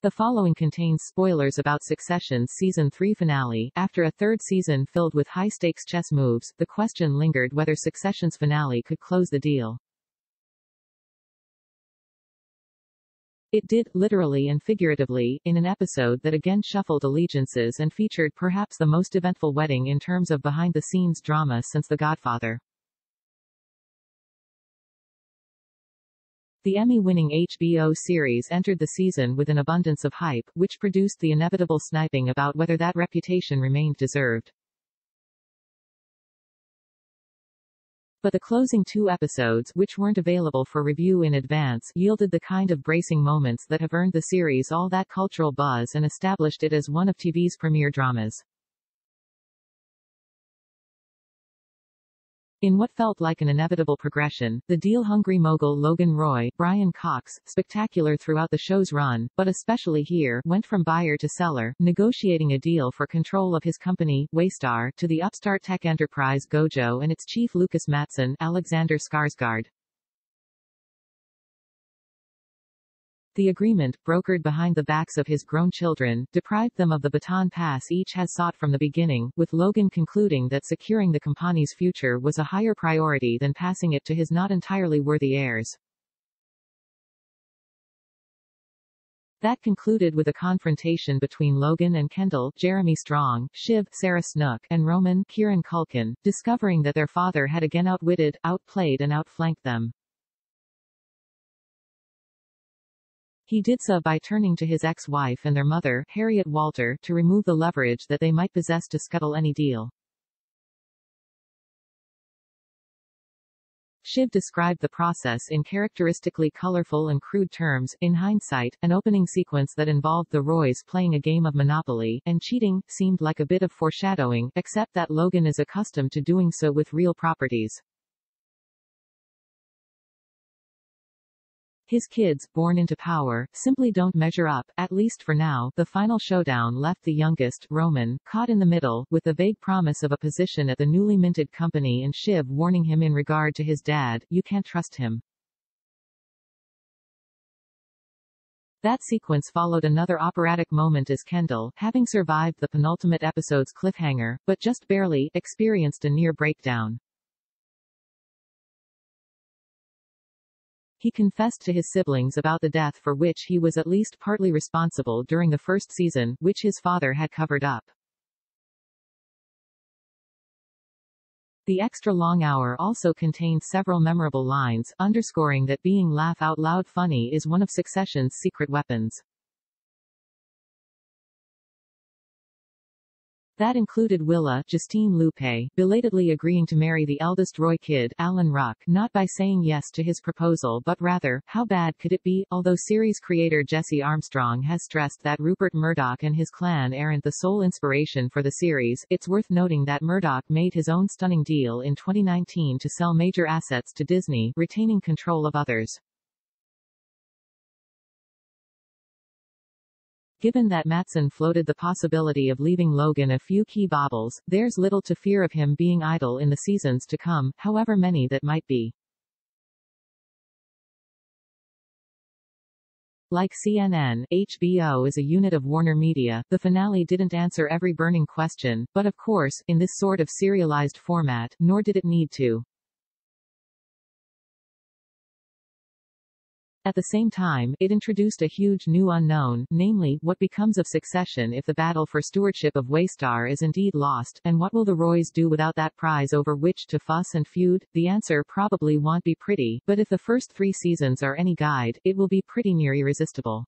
The following contains spoilers about Succession's Season 3 finale. After a third season filled with high-stakes chess moves, the question lingered whether Succession's finale could close the deal. It did, literally and figuratively, in an episode that again shuffled allegiances and featured perhaps the most eventful wedding in terms of behind-the-scenes drama since The Godfather. The Emmy-winning HBO series entered the season with an abundance of hype, which produced the inevitable sniping about whether that reputation remained deserved. But the closing two episodes, which weren't available for review in advance, yielded the kind of bracing moments that have earned the series all that cultural buzz and established it as one of TV's premier dramas. In what felt like an inevitable progression, the deal-hungry mogul Logan Roy, Brian Cox, spectacular throughout the show's run, but especially here, went from buyer to seller, negotiating a deal for control of his company, Waystar, to the upstart tech enterprise GoJo and its chief Lukas Matsson, Alexander Skarsgård. The agreement, brokered behind the backs of his grown children, deprived them of the baton pass each has sought from the beginning, with Logan concluding that securing the company's future was a higher priority than passing it to his not entirely worthy heirs. That concluded with a confrontation between Logan and Kendall, Jeremy Strong, Shiv, Sarah Snook, and Roman, Kieran Culkin, discovering that their father had again outwitted, outplayed and outflanked them. He did so by turning to his ex-wife and their mother, Harriet Walter, to remove the leverage that they might possess to scuttle any deal. Shiv described the process in characteristically colorful and crude terms. In hindsight, an opening sequence that involved the Roys playing a game of Monopoly and cheating seemed like a bit of foreshadowing, except that Logan is accustomed to doing so with real properties. His kids, born into power, simply don't measure up, at least for now. The final showdown left the youngest, Roman, caught in the middle, with the vague promise of a position at the newly minted company and Shiv warning him in regard to his dad, "You can't trust him." That sequence followed another operatic moment as Kendall, having survived the penultimate episode's cliffhanger, but just barely, experienced a near breakdown. He confessed to his siblings about the death for which he was at least partly responsible during the first season, which his father had covered up. The extra-long hour also contained several memorable lines, underscoring that being laugh-out-loud funny is one of Succession's secret weapons. That included Willa, Justine Lupe, belatedly agreeing to marry the eldest Roy kid, Alan Ruck, not by saying yes to his proposal but rather, how bad could it be? Although series creator Jesse Armstrong has stressed that Rupert Murdoch and his clan aren't the sole inspiration for the series, it's worth noting that Murdoch made his own stunning deal in 2019 to sell major assets to Disney, retaining control of others. Given that Matsson floated the possibility of leaving Logan a few key baubles, there's little to fear of him being idle in the seasons to come, however many that might be. Like CNN, HBO is a unit of Warner Media. The finale didn't answer every burning question, but of course, in this sort of serialized format, nor did it need to. At the same time, it introduced a huge new unknown, namely, what becomes of Succession if the battle for stewardship of Waystar is indeed lost, and what will the Roys do without that prize over which to fuss and feud? The answer probably won't be pretty, but if the first 3 seasons are any guide, it will be pretty near irresistible.